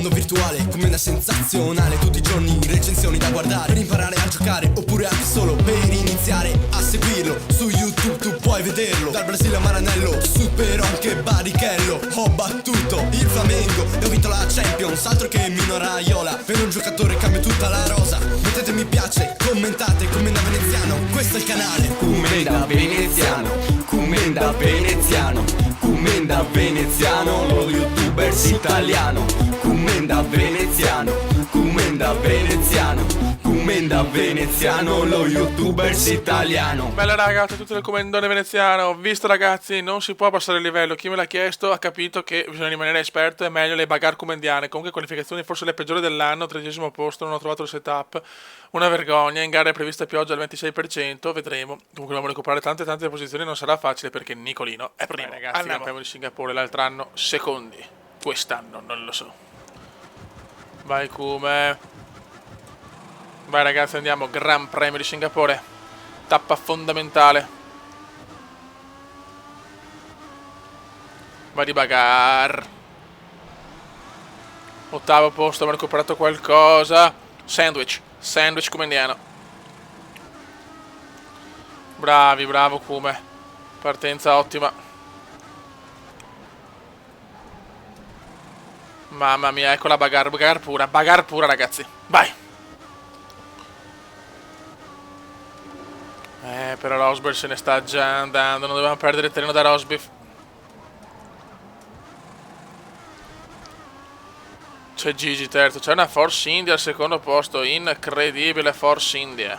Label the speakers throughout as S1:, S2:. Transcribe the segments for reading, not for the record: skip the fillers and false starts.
S1: mondo virtuale come una sensazionale. Tutti i giorni recensioni da guardare per imparare a giocare, oppure anche solo per iniziare a seguirlo. Su YouTube tu puoi vederlo, dal Brasile a Maranello, supero anche Barrichello. Ho battuto il Flamengo e ho vinto la Champions, altro che Mino Raiola. Per un giocatore cambia tutta la rosa. Mettete mi piace, commentate, Commenda Veneziano, questo è il canale
S2: Commenda Veneziano, Commenda Veneziano, Commenda Veneziano, lo youtubers italiano. Commenda Veneziano, Commenda Veneziano, Commenda Veneziano, lo youtubers italiano.
S3: Bella ragazzi, tutto il commendone veneziano. Ho visto ragazzi, non si può passare il livello. Chi me l'ha chiesto ha capito che bisogna rimanere esperto. È meglio le bagarre comendiane. Comunque qualificazioni forse le peggiori dell'anno. 13° posto, non ho trovato il setup. Una vergogna. In gara è prevista pioggia al 26%. Vedremo. Comunque dobbiamo recuperare tante posizioni. Non sarà facile perché Nicolino è primo. Ragazzi, il campione di Singapore l'altro anno secondi. Quest'anno non lo so. Vai Kume. Vai ragazzi, andiamo. Gran Premio di Singapore. Tappa fondamentale. Vai di bagar. Ottavo posto, abbiamo recuperato qualcosa. Sandwich comendiano. Bravi, bravo Kume. Partenza ottima. Mamma mia, ecco la bagar pura ragazzi. Vai. Però Rosberg se ne sta già andando. Non dobbiamo perdere il terreno da Rosberg. C'è Gigi terzo. C'è una Force India al secondo posto. Incredibile Force India.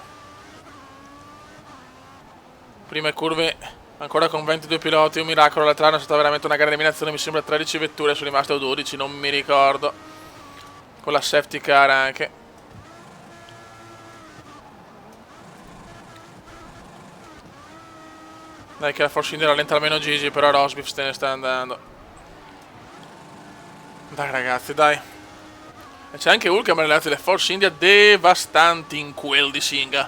S3: Prime curve ancora con 22 piloti. Un miracolo. L'altro anno è stata veramente una gara di eliminazione. Mi sembra 13 vetture. Sono rimaste o 12. Non mi ricordo. Con la safety car anche. Dai che la Force India rallenta almeno Gigi, però Rosberg se ne sta andando. Dai ragazzi, dai. E c'è anche Hulk, ma ragazzi, le Force India devastanti in quel di Singa.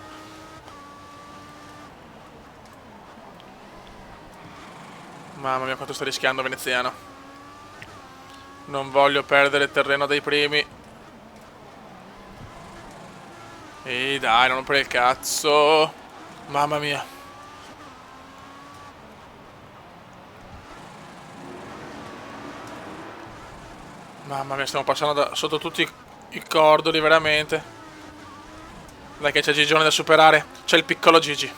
S3: Mamma mia quanto sta rischiando veneziano. Non voglio perdere terreno dai primi. E dai, non rompere il cazzo. Mamma mia. Mamma mia, stiamo passando sotto tutti i cordoli, veramente. Dai che c'è Gigione da superare. C'è il piccolo Gigi.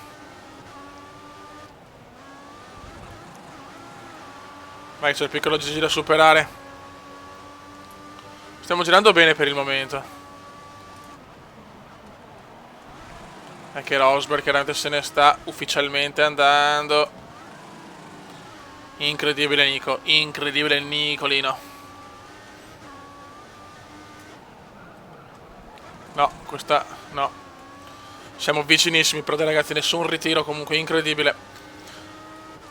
S3: Vai, c'è il piccolo Gigi da superare. Stiamo girando bene per il momento. Anche Rosberg chiaramente se ne sta ufficialmente andando. Incredibile Nico. Incredibile Nicolino. No, questa no. Siamo vicinissimi, però dai ragazzi, nessun ritiro comunque, incredibile.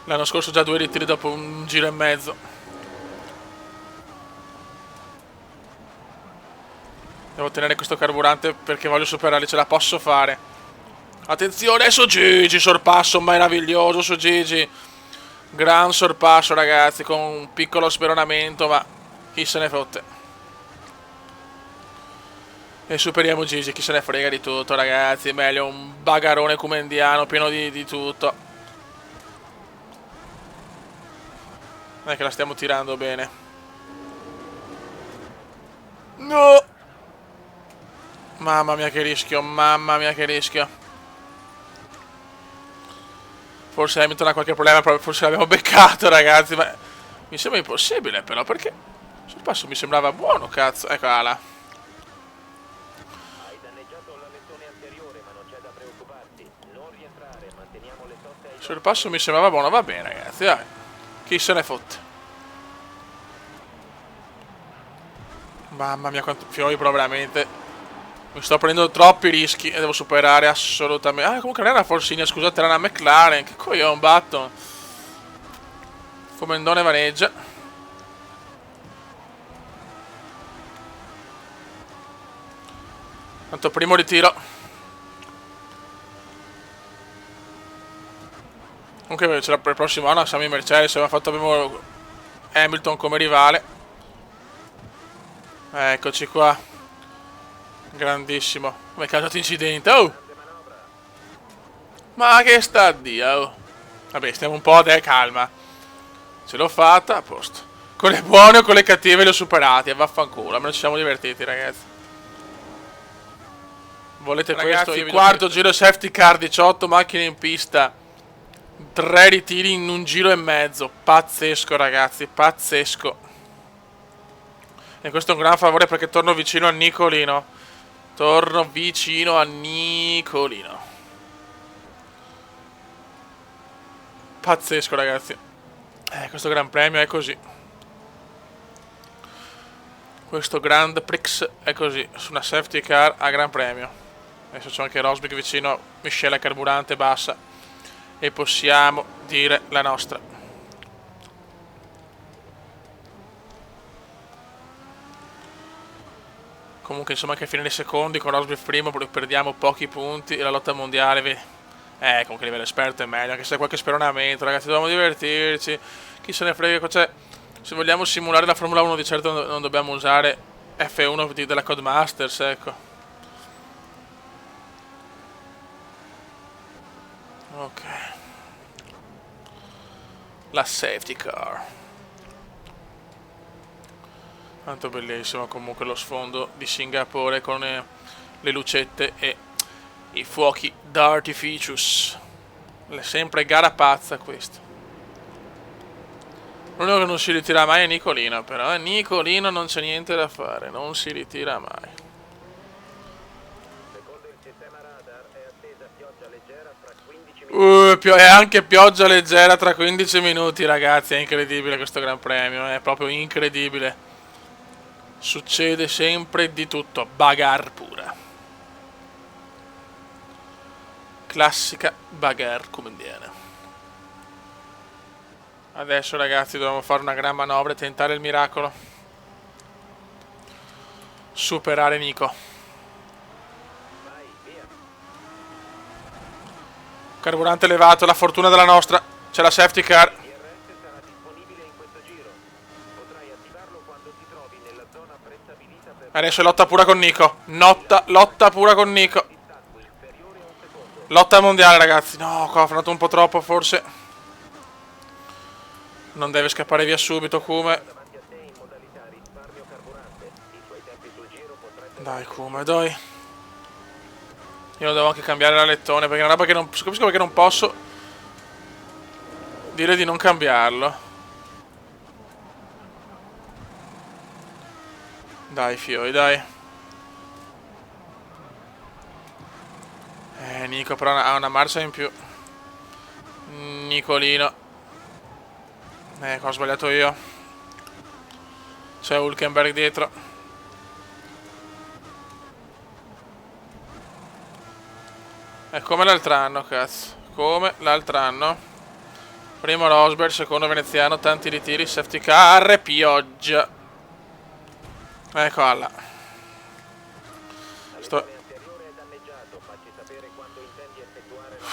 S3: L'anno scorso già 2 ritiri dopo un giro e mezzo. Devo tenere questo carburante perché voglio superarli, ce la posso fare. Attenzione su Gigi, sorpasso meraviglioso su Gigi. Gran sorpasso ragazzi, con un piccolo speronamento, ma chi se ne fotte. E superiamo Gigi, chi se ne frega di tutto ragazzi. Meglio un bagarone comendiano pieno di tutto. Non è che la stiamo tirando bene. No! Mamma mia che rischio, mamma mia che rischio. Forse Hamilton ha qualche problema, forse l'abbiamo beccato ragazzi. Ma mi sembra impossibile però, perché sul passo mi sembrava buono, cazzo. Eccola là. Sul passo mi sembrava buono, va bene ragazzi, dai. Chi se ne fotte. Mamma mia quanto fiori, però veramente. Mi sto prendendo troppi rischi e devo superare assolutamente. Ah, comunque non era una Force India, scusate, era una McLaren. Che coglione, un Button. Commendone vaneggia. Tanto primo ritiro. Comunque c'era per il prossimo anno siamo in Mercedes, abbiamo Hamilton come rivale. Eccoci qua. Grandissimo. Come è causato incidente? Oh! Ma che sta Dio? Oh. Vabbè, stiamo un po', calma. Ce l'ho fatta, a posto. Con le buone o con le cattive le ho superate. Vaffanculo, almeno ci siamo divertiti, ragazzi. Volete ragazzi, questo? Il quarto giro safety car, 18 macchine in pista. 3 ritiri in un giro e mezzo. Pazzesco, ragazzi, pazzesco. E questo è un gran favore perché torno vicino a Nicolino. Torno vicino a Nicolino. Pazzesco, ragazzi. Questo gran premio è così. Questo Grand Prix è così. Su una safety car a gran premio. Adesso c'è anche Rosberg vicino. Miscela carburante bassa. E possiamo dire la nostra. Comunque insomma anche a fine dei secondi con Rosberg primo perdiamo pochi punti. E la lotta mondiale comunque a livello esperto è meglio. Anche se c'è qualche speronamento, ragazzi, dobbiamo divertirci. Chi se ne frega, cioè, se vogliamo simulare la Formula 1 di certo non dobbiamo usare F1 della Codemasters, ecco. Ok. La safety car. Tanto bellissimo comunque lo sfondo di Singapore con le lucette e i fuochi d'artificius. Sempre gara pazza questa. L'unico che non si ritira mai è Nicolino, però. Nicolino non c'è niente da fare, non si ritira mai.
S4: Secondo il sistema radar è attesa pioggia leggera tra 15 minuti.
S3: E anche pioggia leggera tra 15 minuti, ragazzi. È incredibile questo Gran Premio, è proprio incredibile. Succede sempre di tutto, bagarre pura. Classica bagarre comendiana. Adesso ragazzi dobbiamo fare una gran manovra e tentare il miracolo. Superare Nico. Carburante elevato, la fortuna della nostra. C'è la safety car.
S4: Il RS sarà disponibile in questo giro. Potrai attivarlo quando ti trovi nella zona prestabilita per
S3: Adesso è lotta pura con Nico. Lotta pura con Nico.
S4: distacco inferiore a un secondo.
S3: Lotta mondiale, ragazzi. No, qua ho frenato un po' troppo, forse. Non deve scappare via subito, Kume.
S4: Davanti a te in modalità risparmio carburante. I tuoi tempi sul giro potrebbero
S3: Dai, Kume, dai. Io devo anche cambiare la lettone, perché è una roba che non capisco perché non posso dire di non cambiarlo. Dai, fioi, dai. Nico però ha una marcia in più. Nicolino. Ho sbagliato io. C'è Hülkenberg dietro. È come l'altro anno, cazzo. Come l'altro anno. Primo Rosberg, secondo veneziano, tanti ritiri, safety car e pioggia. Eccola là.
S4: anteriore è danneggiato. Facci sapere quando intendi effettuare la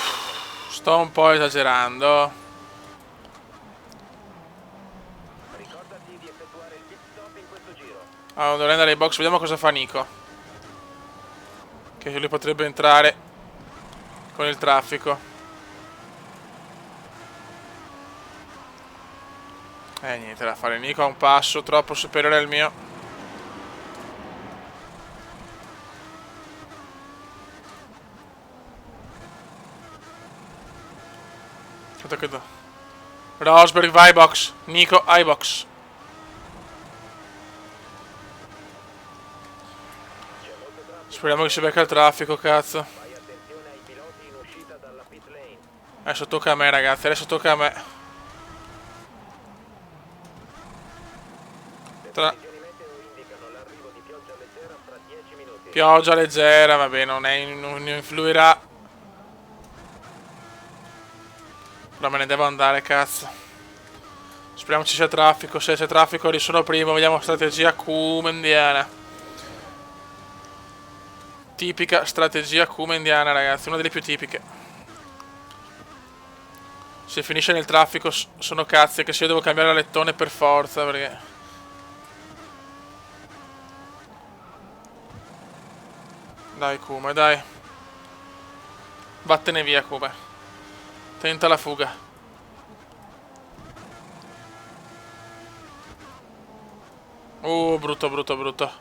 S3: Sto un po' esagerando.
S4: Ricordati di effettuare il pit stop in questo giro.
S3: Allora, dovrei andare ai box, vediamo cosa fa Nico. Che lui potrebbe entrare con il traffico. Niente da fare, Nico ha un passo troppo superiore al mio. Aspetta che Rosberg vai box, Nico ai box. Speriamo che si becca il traffico, cazzo.
S4: Fai attenzione ai piloti in uscita dalla pit lane.
S3: Adesso tocca a me, ragazzi, adesso tocca a me.
S4: Le previsioni meteo indicano l'arrivo di pioggia leggera fra 10 minuti.
S3: Pioggia leggera, vabbè, non influirà. Però me ne devo andare, cazzo. Speriamo ci sia traffico. Se c'è traffico risono primo. Vediamo strategia Kumendiana. Tipica strategia Kumendiana, ragazzi. Una delle più tipiche. Se finisce nel traffico sono cazzi. Che se io devo cambiare la lettone per forza. Perché Dai Kuma, dai. Vattene via Kuma. Tenta la fuga. Brutto, brutto, brutto.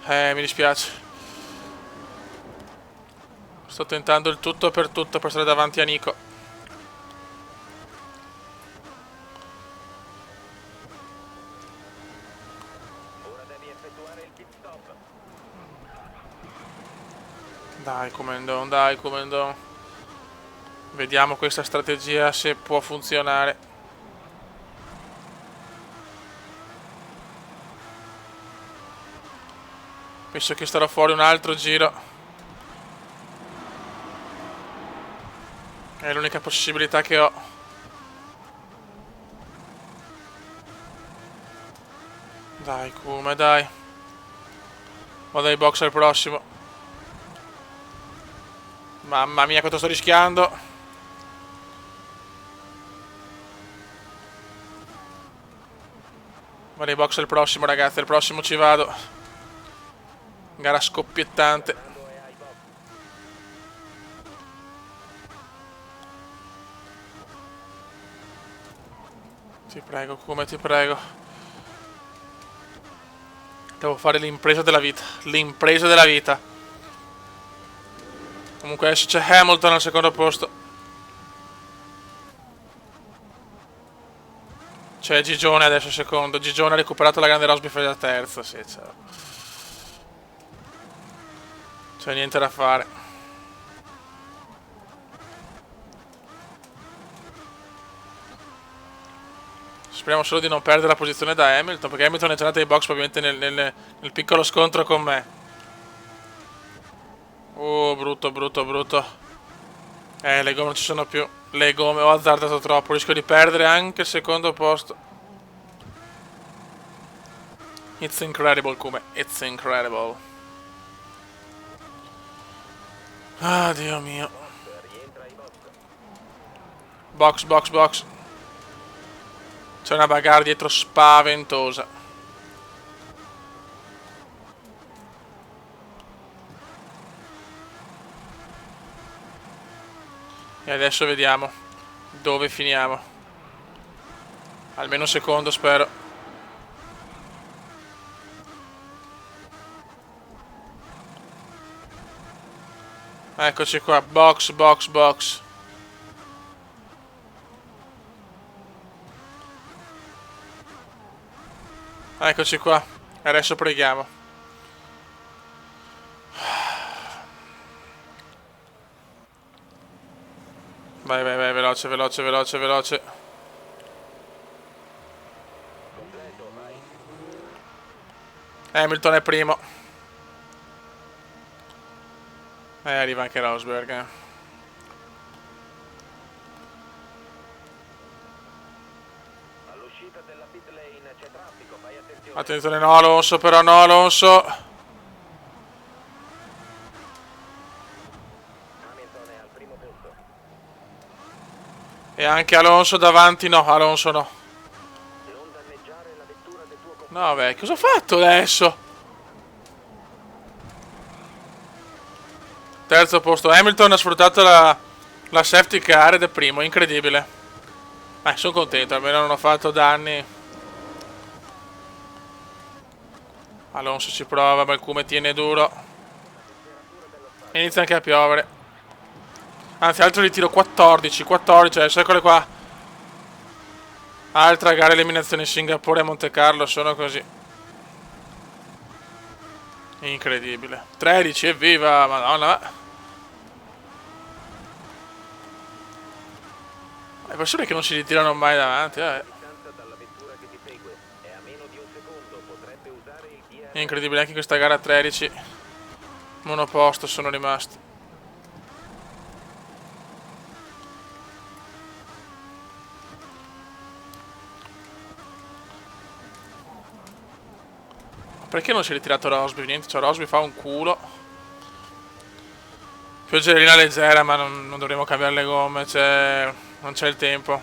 S3: Mi dispiace. Sto tentando il tutto per stare davanti a Nico.
S4: Ora devi effettuare il pit stop.
S3: Dai Comendon, dai Comendon. Vediamo questa strategia se può funzionare. Penso che starò fuori un altro giro. È l'unica possibilità che ho. Dai Kuma, dai. Vado ai box al prossimo. Mamma mia quanto sto rischiando. Vado ai box al prossimo ragazzi, al prossimo ci vado. Gara scoppiettante. Ti prego, come ti prego. Devo fare l'impresa della vita. L'impresa della vita. Comunque adesso c'è Hamilton al secondo posto. C'è Gigione adesso secondo. Gigione ha recuperato la grande Rosby da terzo. Sì, ciao. C'è niente da fare. Speriamo solo di non perdere la posizione da Hamilton, perché Hamilton è entrato ai box ovviamente nel piccolo scontro con me. Brutto, brutto, brutto. Le gomme non ci sono più. Le gomme, ho azzardato troppo, rischio di perdere anche il secondo posto. It's incredible, come. It's incredible. Ah, Dio mio. Box, box, box. C'è una bagarre dietro spaventosa. E adesso vediamo dove finiamo. Almeno un secondo spero. Eccoci qua, box, box, box. Eccoci qua. Adesso preghiamo. Vai, vai, vai, veloce, veloce, veloce, veloce. Hamilton è primo. Arriva anche Rosberg.
S4: All'uscita della pit lane c'è traffico, fai attenzione.
S3: Attenzione, no Alonso, però no Alonso.
S4: Hamilton è al primo posto.
S3: E anche Alonso davanti, no, Alonso no.
S4: Non danneggiare la vettura del tuo compagno.
S3: No, beh, cosa ho fatto adesso? Terzo posto, Hamilton ha sfruttato la safety car ed è primo, incredibile. Sono contento, almeno non ho fatto danni. Alonso ci prova, ma il Come tiene duro. Inizia anche a piovere. Anzi, altro ritiro 14, adesso eccole qua. Altra gara eliminazione in Singapore e Monte Carlo, sono così. Incredibile. 13, evviva, madonna. Le persone che non si ritirano mai davanti,
S4: Distanza dalla vettura che ti segue è a meno di un secondo, potrebbe usare il DRS.
S3: Incredibile, anche in questa gara 13 monoposto sono rimasti. Perché non si è ritirato Rosby? Niente, cioè Rosby fa un culo. Pioggerina leggera, ma non dovremo cambiare le gomme, non c'è il tempo.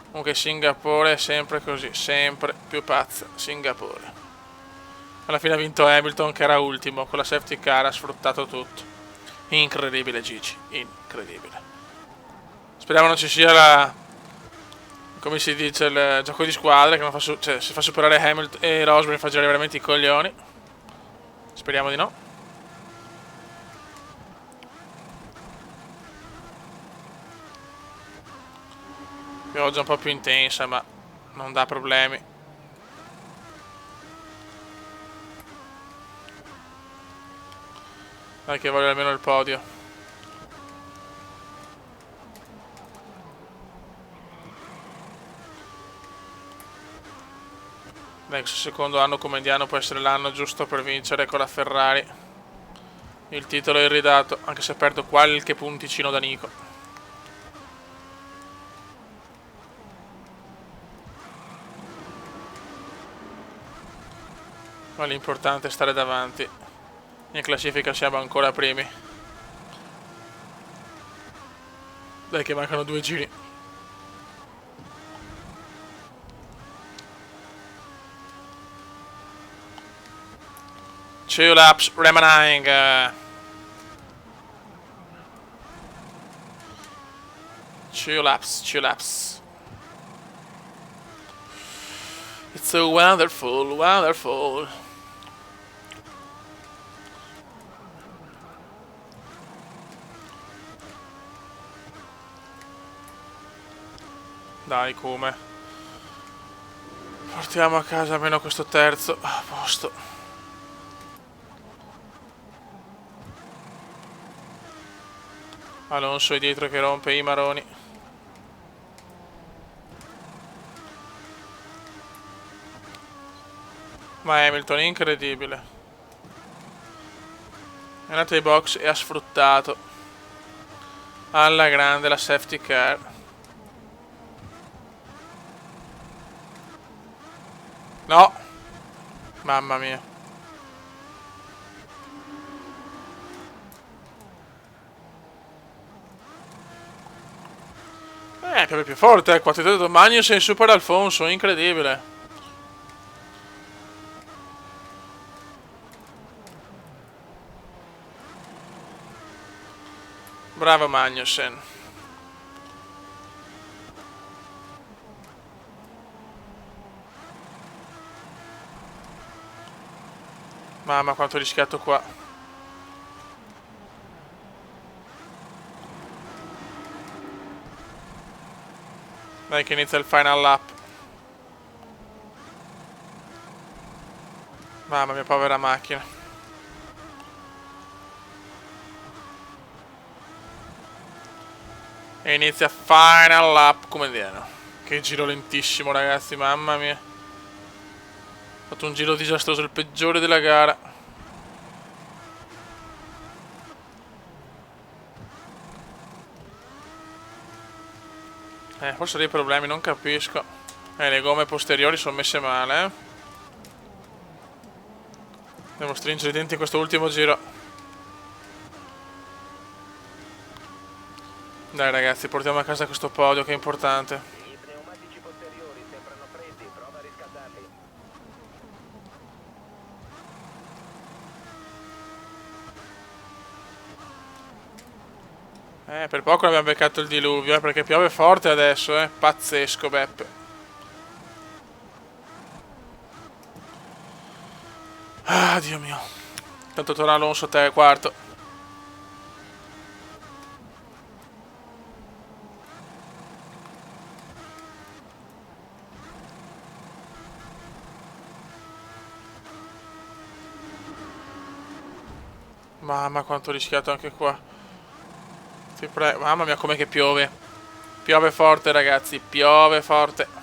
S3: Comunque Singapore è sempre così, sempre più pazza. Singapore. Alla fine ha vinto Hamilton che era ultimo, con la safety car ha sfruttato tutto. Incredibile Gigi, incredibile. Speriamo non ci sia la... come si dice, il gioco di squadre che non fa cioè, si fa superare Hamilton e Rosberg, fa girare veramente i coglioni. Speriamo di no. Pioggia un po' più intensa, ma non dà problemi. Dai che voglio almeno il podio. Dai, questo secondo anno come indiano può essere l'anno giusto per vincere con la Ferrari. Il titolo è irridato, anche se perdo qualche punticino da Nico. Ma l'importante è stare davanti. In classifica siamo ancora primi. Dai che mancano 2 giri. Two laps remaining. Two laps. It's so wonderful, wonderful. Dai, come? Portiamo a casa almeno questo terzo. A posto. Alonso è dietro che rompe i maroni. Ma Hamilton è incredibile. È andato ai box e ha sfruttato alla grande la safety car. No! Mamma mia. Piove più forte, qua ti ho detto Magnussen supera Alfonso, incredibile. Bravo Magnussen. Mamma quanto ho rischiato qua. Dai che inizia il final lap. Mamma mia, povera macchina. E inizia final lap come viene. Che giro lentissimo ragazzi, mamma mia. Ho fatto un giro disastroso, il peggiore della gara. Forse dei problemi, non capisco. Le gomme posteriori sono messe male, Devo stringere i denti in questo ultimo giro. Dai ragazzi, portiamo a casa questo podio che è importante.
S4: I pneumatici posteriori sembrano freddi, prova a riscaldarli.
S3: Per poco abbiamo beccato il diluvio, perché piove forte adesso, Pazzesco, Beppe. Ah, Dio mio. Tanto torna Alonso, te, quarto. Mamma, quanto ho rischiato anche qua. Ti prego. Mamma mia, com'è che piove. Piove forte, ragazzi, piove forte.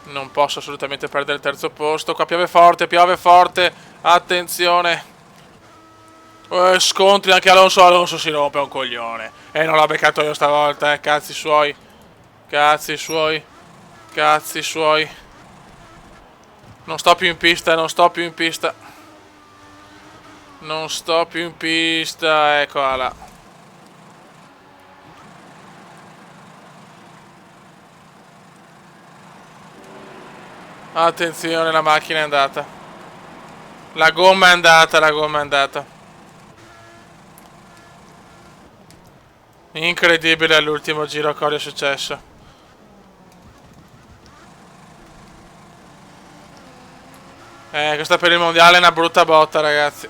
S3: Non posso assolutamente perdere il terzo posto. Qua piove forte. Attenzione. Scontri anche Alonso. Alonso si rompe un coglione. E non l'ho beccato io stavolta, Cazzi suoi. Cazzi suoi. Non sto più in pista, eccola là. Attenzione, la macchina è andata. La gomma è andata, la gomma è andata. Incredibile all'ultimo giro cosa è successo. Questa per il mondiale è una brutta botta, ragazzi.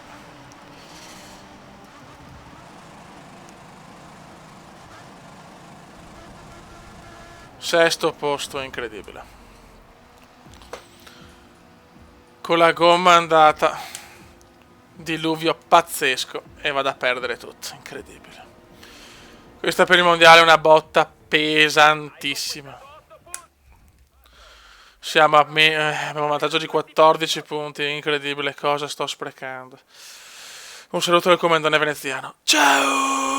S3: Sesto posto, incredibile. Con la gomma andata. Diluvio pazzesco. E vado a perdere tutto, incredibile. Questa per il mondiale è una botta pesantissima. Siamo abbiamo un vantaggio di 14 punti, incredibile cosa sto sprecando. Un saluto dal comandante veneziano. Ciao!